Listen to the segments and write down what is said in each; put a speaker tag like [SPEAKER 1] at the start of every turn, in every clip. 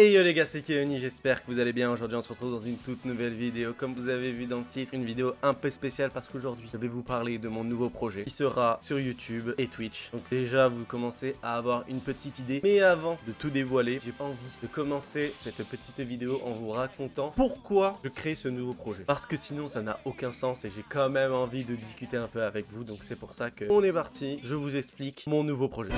[SPEAKER 1] Hey yo les gars, c'est Keoni, j'espère que vous allez bien. Aujourd'hui on se retrouve dans une toute nouvelle vidéo. Comme vous avez vu dans le titre, une vidéo un peu spéciale parce qu'aujourd'hui je vais vous parler de mon nouveau projet qui sera sur YouTube et Twitch. Donc déjà vous commencez à avoir une petite idée. Mais avant de tout dévoiler, j'ai pas envie de commencer cette petite vidéo en vous racontant pourquoi je crée ce nouveau projet. Parce que sinon ça n'a aucun sens et j'ai quand même envie de discuter un peu avec vous. Donc c'est pour ça que on est parti, je vous explique mon nouveau projet.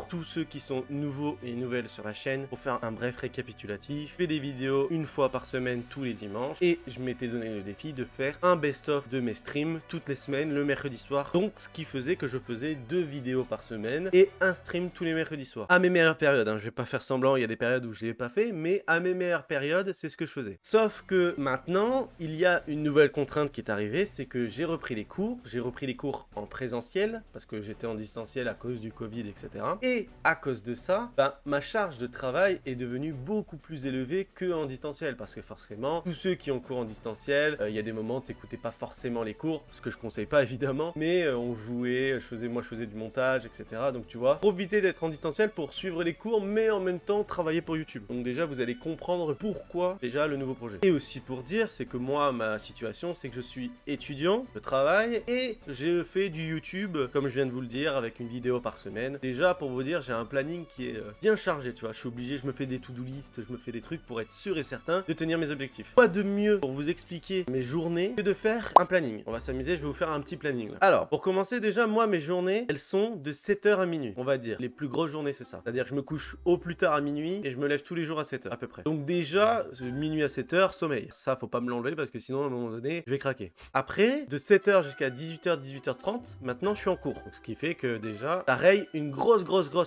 [SPEAKER 1] Tous ceux qui sont nouveaux et nouvelles sur la chaîne, pour faire un bref récapitulatif, je fais des vidéos une fois par semaine tous les dimanches et je m'étais donné le défi de faire un best-of de mes streams toutes les semaines le mercredi soir. Donc ce qui faisait que je faisais 2 vidéos par semaine et un stream tous les mercredis soirs. À mes meilleures périodes, je vais pas faire semblant, il y a des périodes où je l'ai pas fait, mais à mes meilleures périodes, c'est ce que je faisais. Sauf que maintenant, il y a une nouvelle contrainte qui est arrivée, c'est que j'ai repris les cours. J'ai repris les cours en présentiel parce que j'étais en distanciel à cause du Covid, etc. Et à cause de ça, ma charge de travail est devenue beaucoup plus élevée qu'en distanciel parce que forcément, tous ceux qui ont cours en distanciel, il y a des moments où t'écoutais pas forcément les cours, ce que je conseille pas évidemment, mais on jouait, moi je faisais du montage, etc. Donc tu vois, profitez d'être en distanciel pour suivre les cours, mais en même temps travailler pour YouTube. Donc déjà, vous allez comprendre pourquoi déjà le nouveau projet. Et aussi pour dire, c'est que moi, ma situation, c'est que je suis étudiant, je travaille et je fais du YouTube, comme je viens de vous le dire, avec une vidéo par semaine. Déjà, pour vous dire, j'ai un planning qui est bien chargé, tu vois. Je suis obligé, je me fais des to-do list, je me fais des trucs pour être sûr et certain de tenir mes objectifs. Pas de mieux pour vous expliquer mes journées que de faire un planning. On va s'amuser, je vais vous faire un petit planning là. Alors, pour commencer déjà, moi, mes journées, elles sont de 7h à minuit, on va dire. Les plus grosses journées, c'est ça. C'est-à-dire que je me couche au plus tard à minuit et je me lève tous les jours à 7h à peu près. Donc déjà, minuit à 7h, sommeil. Ça, faut pas me l'enlever parce que sinon, à un moment donné, je vais craquer. Après, de 7h jusqu'à 18h, 18h30, maintenant, je suis en cours. Donc, ce qui fait que déjà, ça raye une grosse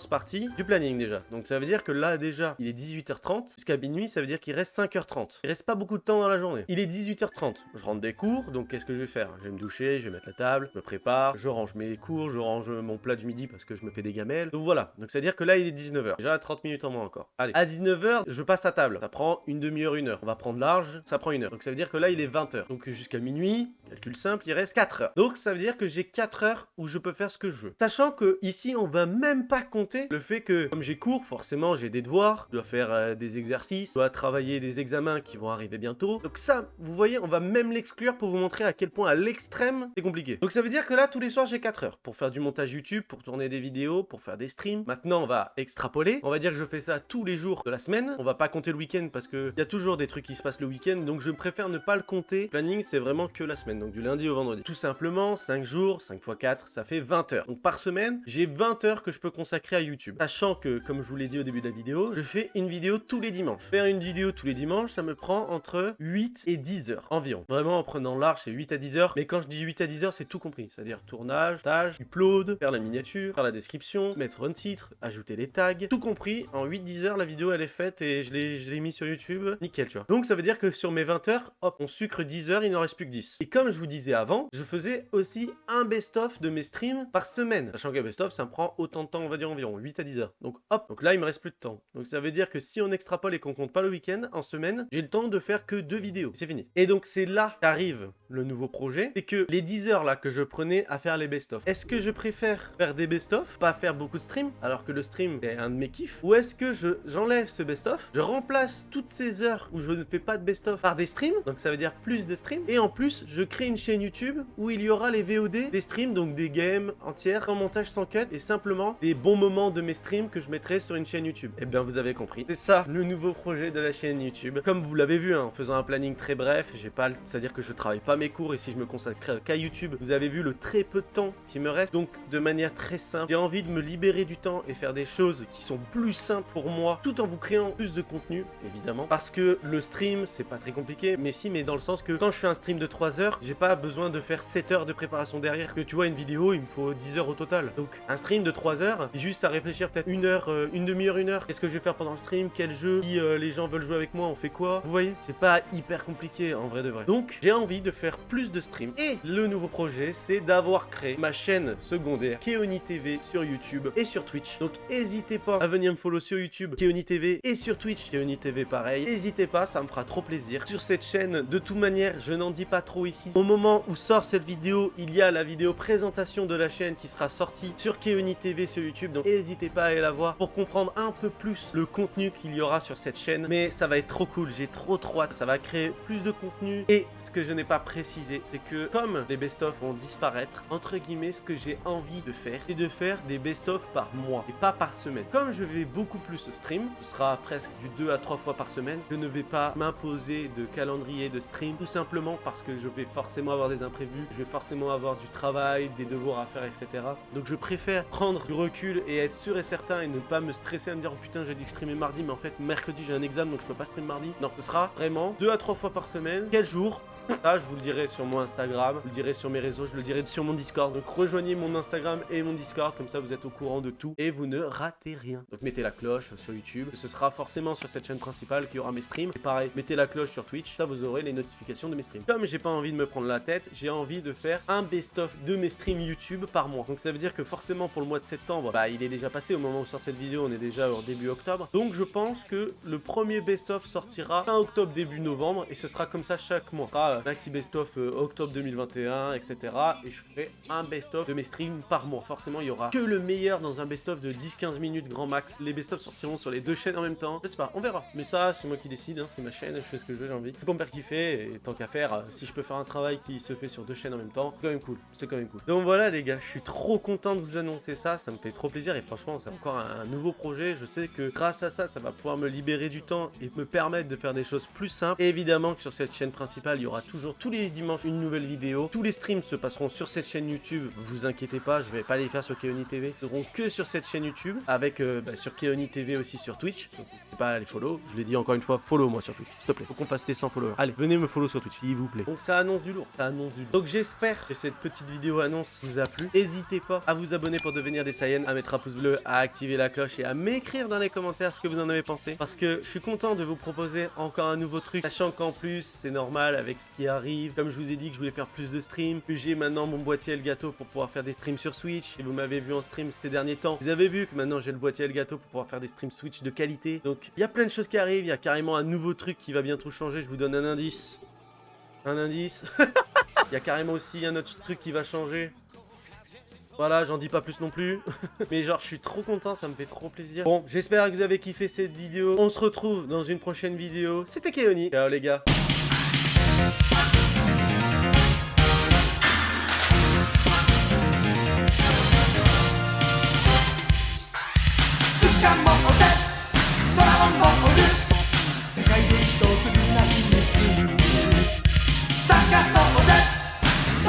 [SPEAKER 1] partie du planning déjà. Donc ça veut dire que là déjà il est 18h30 jusqu'à minuit, ça veut dire qu'il reste 5h30. Il reste pas beaucoup de temps dans la journée. Il est 18h30. Je rentre des cours, donc qu'est-ce que je vais faire? Je vais me doucher, je vais mettre la table, je me prépare, je range mes cours, je range mon plat du midi parce que je me fais des gamelles. Donc voilà. Donc ça veut dire que là il est 19h. Déjà 30 minutes en moins encore. Allez. À 19h, je passe à table. Ça prend une demi-heure, 1 heure. On va prendre large, ça prend 1 heure. Donc ça veut dire que là il est 20h. Donc jusqu'à minuit, calcul simple, il reste 4 heures. Donc ça veut dire que j'ai 4 heures où je peux faire ce que je veux. Sachant que ici on va même pas compter le fait que comme j'ai cours, forcément j'ai des devoirs, je dois faire des exercices, je dois travailler des examens qui vont arriver bientôt. Donc ça, vous voyez, on va même l'exclure pour vous montrer à quel point à l'extrême c'est compliqué. Donc ça veut dire que là tous les soirs j'ai 4 heures pour faire du montage YouTube, pour tourner des vidéos, pour faire des streams. Maintenant on va extrapoler, on va dire que je fais ça tous les jours de la semaine. On va pas compter le week-end parce que il y a toujours des trucs qui se passent le week-end, donc je préfère ne pas le compter. Le planning c'est vraiment que la semaine, donc du lundi au vendredi. Tout simplement 5 jours, 5 x 4, ça fait 20 heures. Donc par semaine, j'ai 20 heures que je peux consacrer à YouTube. Sachant que, comme je vous l'ai dit au début de la vidéo, je fais une vidéo tous les dimanches. Faire une vidéo tous les dimanches, ça me prend entre 8 et 10 heures environ. Vraiment en prenant large, c'est 8 à 10 heures. Mais quand je dis 8 à 10 heures, c'est tout compris. C'est-à-dire tournage, montage, upload, faire la miniature, faire la description, mettre un titre, ajouter les tags. Tout compris, en 8-10 heures, la vidéo elle est faite et je l'ai mis sur YouTube. Nickel, tu vois. Donc ça veut dire que sur mes 20 heures, hop, on sucre 10 heures, il n'en reste plus que 10. Et comme je vous disais avant, je faisais aussi un best-of de mes streams par semaine. Sachant qu'un best-of, ça me prend autant de temps, on va dire environ 8 à 10 heures. Donc hop, donc là il me reste plus de temps. Donc ça veut dire que si on extrapole et qu'on compte pas le week-end, en semaine, j'ai le temps de faire que 2 vidéos. C'est fini. Et donc c'est là qu'arrive le nouveau projet. C'est que les 10 heures là que je prenais à faire les best-of, est-ce que je préfère faire des best-of, pas faire beaucoup de streams, alors que le stream est un de mes kiffs, ou est-ce que j'enlève ce best-of, je remplace toutes ces heures où je ne fais pas de best-of par des streams, donc ça veut dire plus de streams, et en plus je crée une chaîne YouTube où il y aura les VOD des streams, donc des games entières, en montage sans cut, et simplement des bons moments de mes streams que je mettrai sur une chaîne YouTube. Et bien vous avez compris, c'est ça le nouveau projet de la chaîne YouTube. Comme vous l'avez vu, en faisant un planning très bref, c'est-à-dire que je travaille pas mes cours, et si je me consacre qu'à YouTube, vous avez vu le très peu de temps qui me reste. Donc de manière très simple, j'ai envie de me libérer du temps et faire des choses qui sont plus simples pour moi, tout en vous créant plus de contenu, évidemment. Parce que le stream, c'est pas très compliqué, mais dans le sens que quand je fais un stream de 3 heures, j'ai pas besoin de faire 7 heures de préparation derrière. Que tu vois, une vidéo, il me faut 10 heures au total. Donc un stream de 3 heures, j'ai juste à réfléchir peut-être une heure, une demi-heure, une heure. Qu'est-ce que je vais faire pendant le stream? Quel jeu? Si les gens veulent jouer avec moi, on fait quoi? Vous voyez, c'est pas hyper compliqué en vrai de vrai. Donc, j'ai envie de faire plus de streams. Et le nouveau projet, c'est d'avoir créé ma chaîne secondaire, Keoni TV, sur YouTube et sur Twitch. Donc, n'hésitez pas à venir me follow sur YouTube, Keoni TV, et sur Twitch, Keoni TV pareil. N'hésitez pas, ça me fera trop plaisir. Sur cette chaîne, de toute manière, je n'en dis pas trop ici. Au moment où sort cette vidéo, il y a la vidéo présentation de la chaîne qui sera sortie sur Keoni TV sur YouTube. Donc, n'hésitez pas à aller la voir pour comprendre un peu plus le contenu qu'il y aura sur cette chaîne. Mais ça va être trop cool, j'ai trop hâte. Ça va créer plus de contenu. Et ce que je n'ai pas précisé, c'est que comme les best-of vont disparaître, entre guillemets, ce que j'ai envie de faire, c'est de faire des best-of par mois et pas par semaine. Comme je vais beaucoup plus stream, ce sera presque du 2 à 3 fois par semaine, je ne vais pas m'imposer de calendrier de stream, tout simplement parce que je vais forcément avoir des imprévus, je vais forcément avoir du travail, des devoirs à faire, etc. Donc je préfère prendre du recul et être sûr et certain et ne pas me stresser à me dire oh putain j'ai dit que je streamais mardi mais en fait mercredi j'ai un examen donc je peux pas streamer mardi. Non, ce sera vraiment 2 à 3 fois par semaine. Quel jour? Ça, je vous le dirai sur mon Instagram, je vous le dirai sur mes réseaux, je le dirai sur mon Discord. Donc rejoignez mon Instagram et mon Discord, comme ça vous êtes au courant de tout et vous ne ratez rien. Donc mettez la cloche sur YouTube, ce sera forcément sur cette chaîne principale qu'il y aura mes streams. Et pareil, mettez la cloche sur Twitch, ça vous aurez les notifications de mes streams. Comme j'ai pas envie de me prendre la tête, j'ai envie de faire un best-of de mes streams YouTube par mois. Donc ça veut dire que forcément pour le mois de septembre, bah il est déjà passé au moment où sort cette vidéo, on est déjà au début octobre. Donc je pense que le premier best-of sortira fin octobre, début novembre et ce sera comme ça chaque mois. Maxi best-of octobre 2021, etc. Et je ferai un best-of de mes streams par mois. Forcément, il y aura que le meilleur dans un best-of de 10-15 minutes grand max. Les best-of sortiront sur les deux chaînes en même temps. Je sais pas, on verra. Mais ça, c'est moi qui décide, hein, c'est ma chaîne, je fais ce que je veux, j'ai envie. C'est pour me faire kiffer, et tant qu'à faire, si je peux faire un travail qui se fait sur deux chaînes en même temps, c'est quand même cool. C'est quand même cool. Donc voilà les gars, je suis trop content de vous annoncer ça me fait trop plaisir et franchement, c'est encore un nouveau projet. Je sais que grâce à ça, ça va pouvoir me libérer du temps et me permettre de faire des choses plus simples. Et évidemment que sur cette chaîne principale, il y aura toujours tous les dimanches une nouvelle vidéo. Tous les streams se passeront sur cette chaîne YouTube. Vous inquiétez pas, je vais pas les faire sur Keoni TV. Ils seront que sur cette chaîne YouTube avec sur Keoni TV aussi sur Twitch. Donc n'hésitez pas à les follow. Je l'ai dit encore une fois, follow moi sur Twitch, s'il te plaît. Faut qu'on fasse les 100 followers. Allez, venez me follow sur Twitch, s'il vous plaît. Donc ça annonce du lourd, ça annonce du lourd. Donc j'espère que cette petite vidéo annonce vous a plu. N'hésitez pas à vous abonner pour devenir des Saiyans, à mettre un pouce bleu, à activer la cloche et à m'écrire dans les commentaires ce que vous en avez pensé. Parce que je suis content de vous proposer encore un nouveau truc, sachant qu'en plus c'est normal avec ce qui arrive. Comme je vous ai dit que je voulais faire plus de streams, que j'ai maintenant mon boîtier Elgato pour pouvoir faire des streams sur Switch. Et vous m'avez vu en stream ces derniers temps. Vous avez vu que maintenant j'ai le boîtier Elgato pour pouvoir faire des streams Switch de qualité. Donc il y a plein de choses qui arrivent, il y a carrément un nouveau truc qui va bientôt changer. Je vous donne un indice. Un indice. Il y a carrément aussi un autre truc qui va changer. Voilà, j'en dis pas plus non plus. Mais genre, je suis trop content, ça me fait trop plaisir. Bon, j'espère que vous avez kiffé cette vidéo. On se retrouve dans une prochaine vidéo. C'était Keoni. Ciao les gars.